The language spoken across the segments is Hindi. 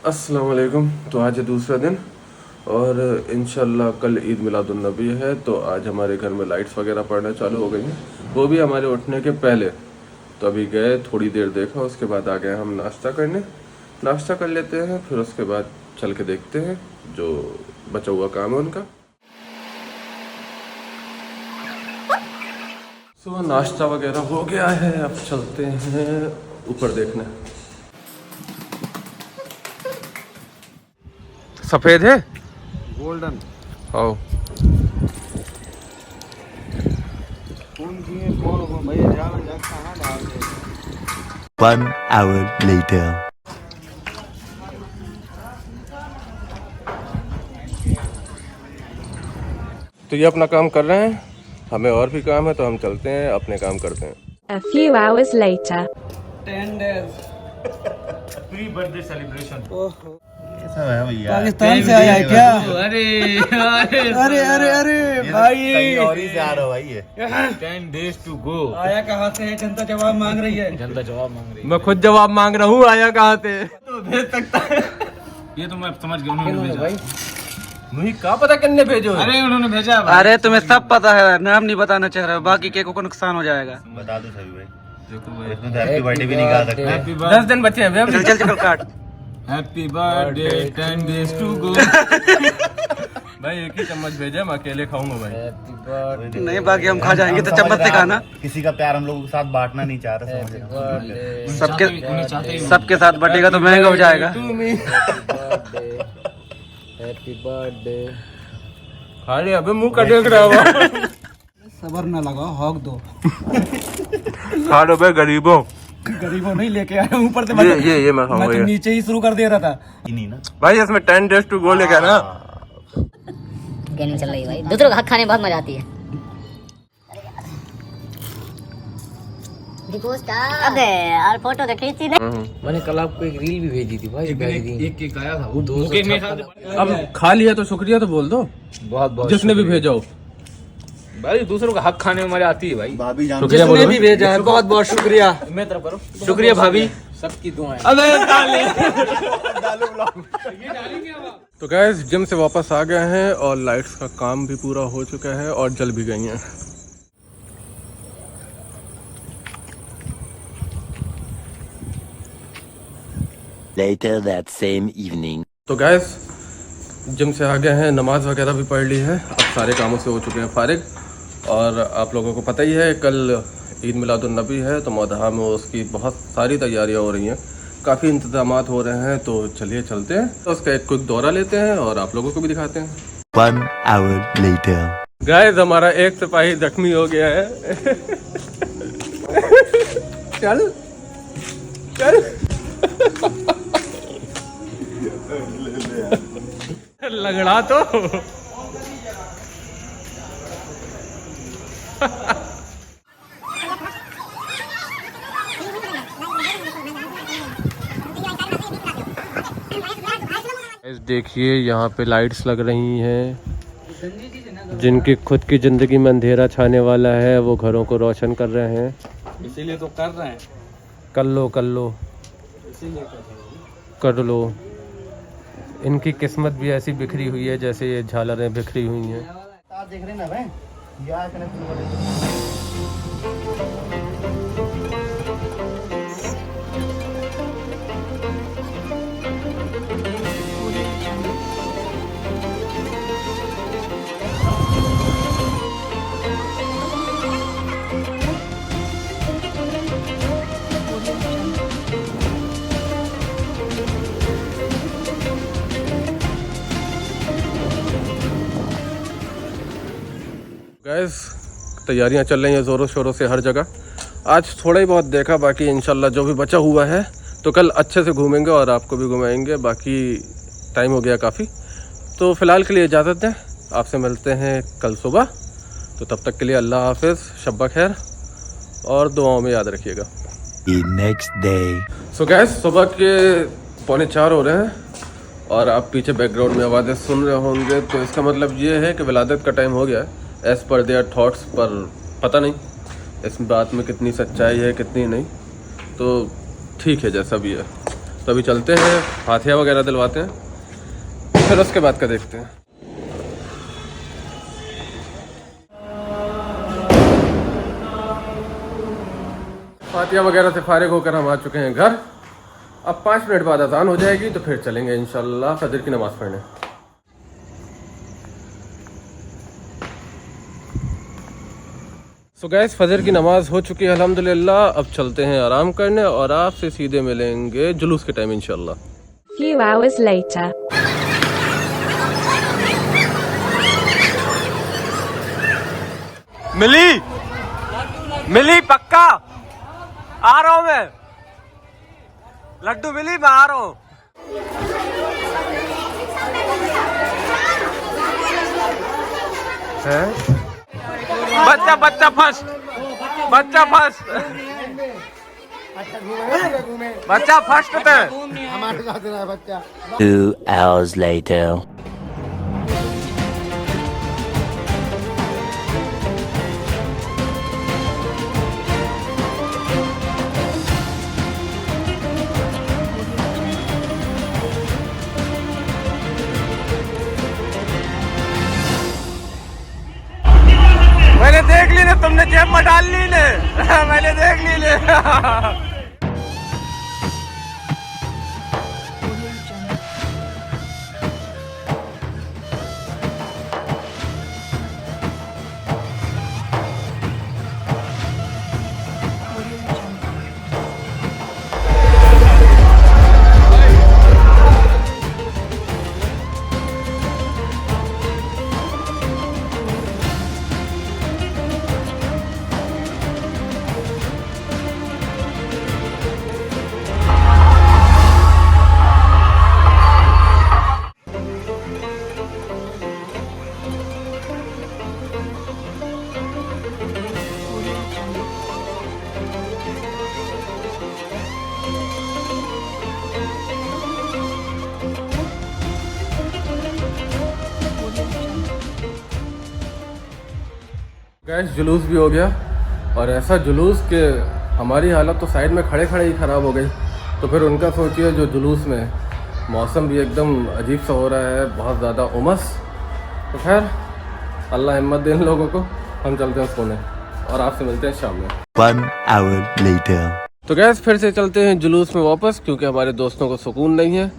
अस्सलाम वालेकुम। तो आज है दूसरा दिन और इंशाल्लाह कल ईद मिलादुन्नबी है। तो आज हमारे घर में लाइट्स वगैरह पड़ना चालू हो गई हैं, वो भी हमारे उठने के पहले। तो अभी गए, थोड़ी देर देखा, उसके बाद आ गए हम नाश्ता करने। नाश्ता कर लेते हैं, फिर उसके बाद चल के देखते हैं जो बचा हुआ काम है उनका। सो नाश्ता वगैरह हो गया है, अब चलते हैं ऊपर देखने। सफेद है, गोल्डन। आओ। One hour later. तो ये अपना काम कर रहे हैं, हमें और भी काम है, तो हम चलते हैं अपने काम करते हैं। A few hours later. 10 days pre birthday celebration. कैसा है भैया? पाकिस्तान से आया है क्या? अरे अरे अरे अरे भाई, कहीं और ही से आ रहा भाई ये। 10 days to go। आया कहाँ से है? जनता जवाब मांग रही है। जनता जवाब मांग रही है। मैं खुद जवाब मांग रहा हूँ, आया कहाँ से? तो भेज सकता है। ये तो मैं समझ गया, उन्होंने भेजा। मुझे क्या पता किन्ने भेजो है? अरे उन्होंने भेजा भाई। अरे तुम्हें सब पता है, नाम नहीं बताना चाह रहा, बाकी केको को नुकसान हो जाएगा। बता दो सभी भाई। देखो भाई, इसमें तो हैप्पी बर्थडे भी नहीं गा सकते। हैप्पी 10 दिन बचे हैं चल चल चल काट। Happy birthday 10 days to go। भाई एक ही चम्मच भेजा, मैं अकेले खाऊंगा भाई। नहीं बाकी हम खा जाएंगे, तो चम्मच से खाना। किसी का प्यार हम लोगों के साथ बांटना नहीं चाह रहे, समझ रहे हो? सबके साथ बटेगा तो महंगा हो जाएगा। Happy birthday. खा लिया, अबे मुंह का देख रहा हुआ। सबर न लगाओ, हॉक दो। खा लो बे गरीबों। गरीबों नहीं लेके आए ऊपर से। ये मैं खाऊंगा मैं तो ये। नीचे ही शुरू कर दे रहा था। ही नहीं ना। भाई इसमें 10 days to go लिखा है ना। गेमिंग चल रही है भाई, दूसरों का हक खाने में बहुत मजा आती है। अबे यार फोटो तो खींची नहीं। मैंने कल आपको एक रील भी भेजी थी भाई। एक केक आया था, वो 200 अब खा लिया तो शुक्रिया तो बोल दो, बहुत बहुत जिसने भी भेजा हो। भाई दूसरों का हक खाने में मजा आती है भाई। भाभी जान शुक्रिया जिसने बोलो भी भेजा है बहुत बहुत शुक्रिया। मैं तरफ करो। शुक्रिया भाभी। सबकी दुआएं। अबे डाले। तो गैस जिम से वापस आ गए हैं और लाइट्स का काम भी पूरा हो चुका है और जल भी गई हैं। Later that same evening. तो गैस जिम से आ गए हैं, नमाज वगैरह भी पढ़ ली है, अब सारे कामों से हो चुके हैं फारिग। और आप लोगों को पता ही है कल ईद मिलादुन्नबी है, तो मौदहा में उसकी बहुत सारी तैयारियां हो रही हैं, काफ़ी इंतजामात हो रहे हैं। तो चलिए चलते हैं, तो उसका एक क्विक दौरा लेते हैं और आप लोगों को भी दिखाते हैं। 1 hour later. गाइस हमारा एक सिपाही जख्मी हो गया है। चल चल। लगड़ा तो। देखिए यहाँ पे लाइट्स लग रही हैं, जिनकी खुद की जिंदगी में अंधेरा छाने वाला है वो घरों को रोशन कर रहे हैं। इसीलिए तो कर रहे हैं। कर लो कर लो कर लो। इनकी किस्मत भी ऐसी बिखरी हुई है जैसे ये झालरें बिखरी हुई हैं। देख रहे ना भाई, गैस तैयारियां चल रही हैं ज़ोरों शोरों से हर जगह। आज थोड़ा ही बहुत देखा, बाकी इंशाल्लाह जो भी बचा हुआ है तो कल अच्छे से घूमेंगे और आपको भी घुमाएंगे। बाकी टाइम हो गया काफ़ी, तो फ़िलहाल के लिए इजाज़त दें, आपसे मिलते हैं कल सुबह। तो तब तक के लिए अल्लाह हाफिज़, शब्बा खैर और दुआओं में याद रखिएगा। The next day. So gas सुबह के 3:45 हो रहे हैं और आप पीछे बैकग्राउंड में आवाज़ें सुन रहे होंगे, तो इसका मतलब ये है कि विलादत का टाइम हो गया है एज़ पर देयर थॉट्स। पर पता नहीं इस बात में कितनी सच्चाई है कितनी नहीं, तो ठीक है जैसा भी है। तो अभी चलते हैं, फातिहा वगैरह दिलवाते हैं, फिर उसके बाद का देखते हैं। फातिहा वगैरह से फारिग होकर हम आ चुके हैं घर। अब 5 मिनट बाद अजान हो जाएगी तो फिर चलेंगे इंशाल्लाह फजर की नमाज़ पढ़ने। सो गैस फजर की नमाज़ हो चुकी है अल्हम्दुलिल्लाह। अब चलते हैं आराम करने और आपसे सीधे मिलेंगे जुलूस के टाइम इंशाल्लाह। Few hours later. मिली पक्का आ रहा हूँ मैं, लड्डू मिली, मैं आ रहा हूँ। बच्चा फर्स्ट, बच्चा फर्स्ट थे। 2 hours later. मैंने देख ली ने, तुमने जेब में डाल ली ने। मैंने देख ली ने। गैस जुलूस भी हो गया, और ऐसा जुलूस कि हमारी हालत तो साइड में खड़े खड़े ही ख़राब हो गई। तो फिर उनका सोचिए जो जुलूस में मौसम भी एकदम अजीब सा हो रहा है, बहुत ज़्यादा उमस। तो खैर अल्लाह हिम्मत दे इन लोगों को। हम चलते हैं सोने और आपसे मिलते हैं शाम में। 1 hour later. तो गैस फिर से चलते हैं जुलूस में वापस, क्योंकि हमारे दोस्तों को सुकून नहीं है,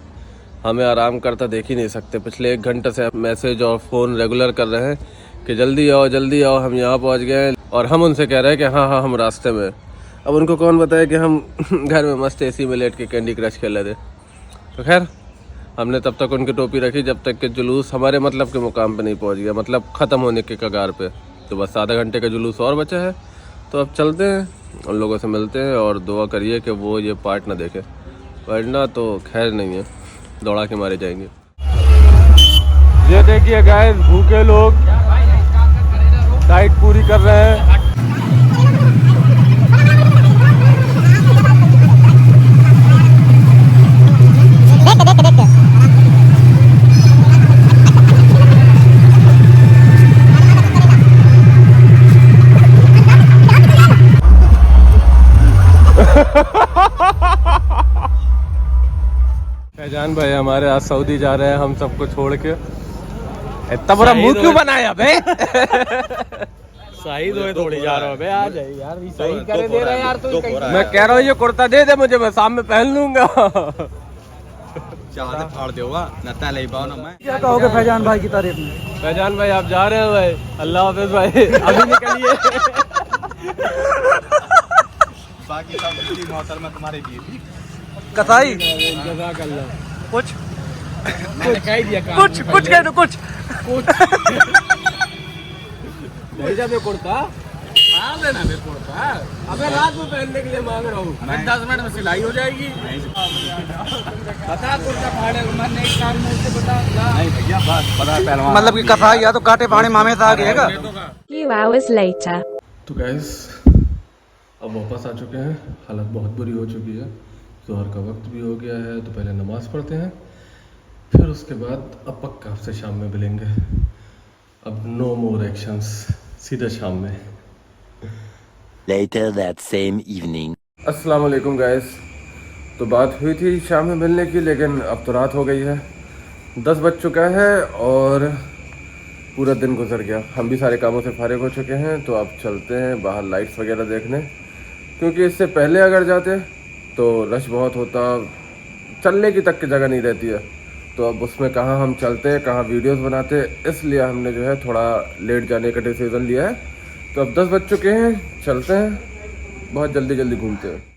हमें आराम करता देख ही नहीं सकते। पिछले 1 घंटे से मैसेज और फ़ोन रेगुलर कर रहे हैं कि जल्दी आओ, हम यहाँ पहुँच गए, और हम उनसे कह रहे हैं कि हाँ हम रास्ते में। अब उनको कौन बताए कि हम घर में मस्त एसी में लेट के कैंडी क्रश खेल रहे थे। तो खैर हमने तब तक उनकी टोपी रखी जब तक कि जुलूस हमारे मतलब के मुकाम पे नहीं पहुँच गया, मतलब ख़त्म होने के कगार पे। तो बस आधा घंटे का जुलूस और बचा है, तो अब चलते हैं, उन लोगों से मिलते हैं, और दुआ करिए कि वो ये पार्ट ना देखे, वरना तो खैर नहीं है, दौड़ा के मारे जाएंगे। ये देखिए गाइस, भूखे लोग डाइट पूरी कर रहे हैं। फैजान भाई हमारे आज सऊदी जा रहे हैं, हम सबको छोड़ के। इतना बड़ा मुंह क्यों बनाया बे? सही दो थोड़ी जा रहा है आ जाए यार, सही करे दे रहा है यार। तो मैं कह रहा हूँ ये कुर्ता दे दे मुझे, मैं शाम में पहन लूंगा। चाहते फाड़ देगा नता ले पाओ ना। मैं क्या कहोगे फैजान भाई की तारीफ में? फैजान भाई आप जा रहे हैं भाई, अल्लाह हाफिज भाई, अभी निकलिए। बाकी सब मोहतरमा तुम्हारे लिए कसाई कुछ कह दिया कुछ कह दो, कुछ भेजा मैं कुर्ता, हाँ लेना मैं कुर्ता, अबे रात में पहनने के लिए मांग रहा हूँ। 10 मिनट में सिलाई हो जाएगी। बता कुर्ता फाड़े मन नहीं काम में से बता। नहीं भैया बस पता है पहलवान मतलब कि कसाई या तो काटे पानी मामे से आ गएगा। Few hours later. तो गैस अब वापस आ चुके हैं, हालत बहुत बुरी हो चुकी है, ज़ोहर का वक्त भी हो गया है, तो पहले नमाज़ पढ़ते हैं, फिर उसके बाद अब पक्का आपसे शाम में मिलेंगे। अब नो मोर एक्शंस, सीधे शाम में। Later that same evening. अस्सलाम वालेकुम गाइस। तो बात हुई थी शाम में मिलने की, लेकिन अब तो रात हो गई है, 10 बज चुका है और पूरा दिन गुजर गया। हम भी सारे कामों से फारिग हो चुके हैं, तो अब चलते हैं बाहर लाइट्स वगैरह देखने, क्योंकि इससे पहले अगर जाते तो रश बहुत होता, चलने की तक की जगह नहीं रहती है। तो अब उसमें कहाँ हम चलते, कहाँ वीडियोस बनाते, इसलिए हमने जो है थोड़ा लेट जाने का डिसीज़न लिया है। तो अब 10 बज चुके हैं, चलते हैं, बहुत जल्दी जल्दी घूमते हैं।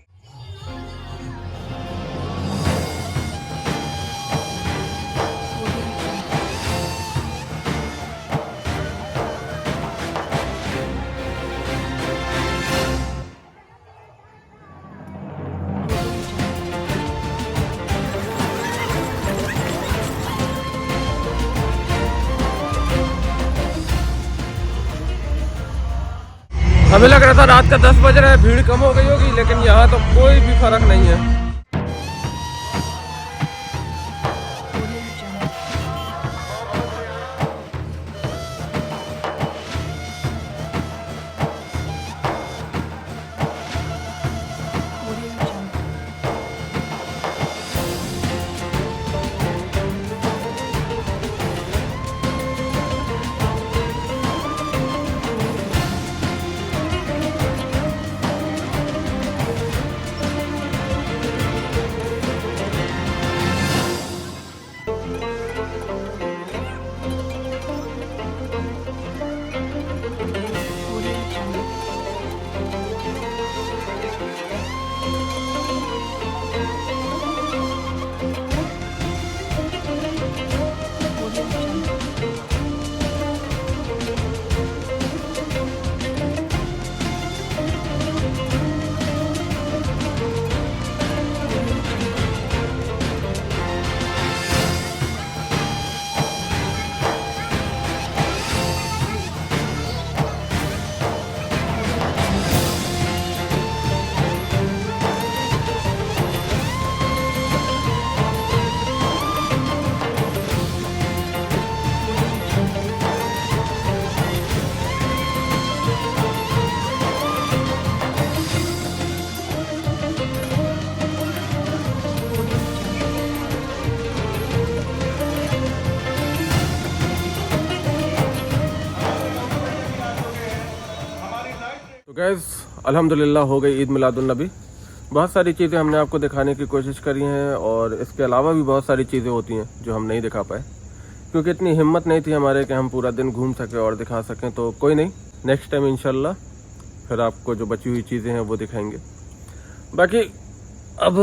हमें लग रहा था रात का 10 बज रहा है, भीड़ कम हो गई होगी, लेकिन यहाँ तो कोई भी फर्क नहीं है। गैस अल्हम्दुलिल्लाह हो गई ईद मिलादुन्नबी। बहुत सारी चीज़ें हमने आपको दिखाने की कोशिश करी हैं, और इसके अलावा भी बहुत सारी चीज़ें होती हैं जो हम नहीं दिखा पाए, क्योंकि इतनी हिम्मत नहीं थी हमारे कि हम पूरा दिन घूम सकें और दिखा सकें। तो कोई नहीं, नेक्स्ट टाइम इंशाल्लाह फिर आपको जो बची हुई चीज़ें हैं वो दिखाएंगे। बाकी अब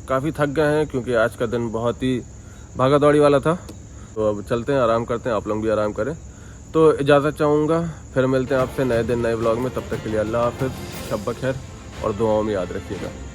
काफ़ी थक गए हैं, क्योंकि आज का दिन बहुत ही भागा दौड़ी वाला था। तो अब चलते हैं, आराम करते हैं, आप लोग भी आराम करें। तो इजाज़त चाहूँगा, फिर मिलते हैं आपसे नए दिन नए व्लॉग में। तब तक के लिए अल्लाह हाफ़िज़, शब बख़ैर, और दुआओं में याद रखिएगा।